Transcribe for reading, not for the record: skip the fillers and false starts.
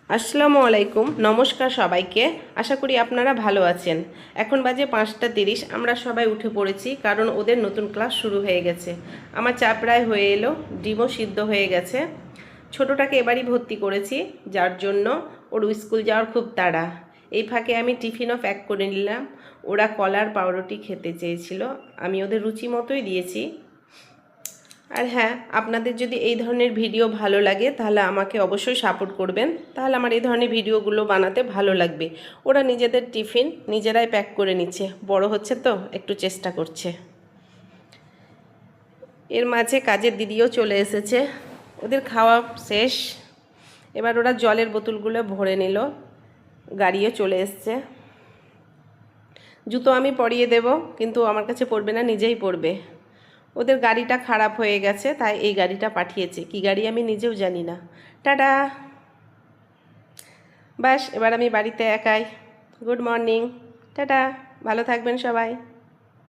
আসসালামু আলাইকুম, নমস্কার সবাইকে। আশা করি আপনারা ভালো আছেন। এখন বাজে 5টা 30। আমরা সবাই উঠে পড়েছি কারণ ওদের নতুন ক্লাস শুরু হয়ে গেছে। আমার চা প্রায় হয়ে এলো, ডিমও সিদ্ধ হয়ে গেছে। ছোটোটাকে এবারই ভর্তি করেছি, যার জন্য ওর স্কুল যাওয়ার খুব তাড়া। এই ফাঁকে আমি টিফিনও প্যাক করে নিলাম। ওরা কলার পাউরুটি খেতে চেয়েছিল, আমি ওদের রুচি মতোই দিয়েছি। আর হ্যাঁ, আপনাদের যদি এই ধরনের ভিডিও ভালো লাগে তাহলে আমাকে অবশ্যই সাপোর্ট করবেন, তাহলে আমার এই ধরনের ভিডিওগুলো বানাতে ভালো লাগবে। ওরা নিজেদের টিফিন নিজেরাই প্যাক করে নিচ্ছে, বড় হচ্ছে তো একটু চেষ্টা করছে। এর মাঝে কাজের দিদিও চলে এসেছে, ওদের খাওয়া শেষ। এবার ওরা জলের বোতলগুলো ভরে নিল, গাড়িও চলে এসছে। জুতো আমি পরিয়ে দেব, কিন্তু আমার কাছে পরবে না, নিজেই পরবে। ওদের গাড়িটা খারাপ হয়ে গেছে, তাই এই গাড়িটা পাঠিয়েছে। কি গাড়ি আমি নিজেও জানি না। টাটা। ব্যাস, এবার আমি বাড়িতে একাই। গুড মর্নিং, টাটা, ভালো থাকবেন সবাই।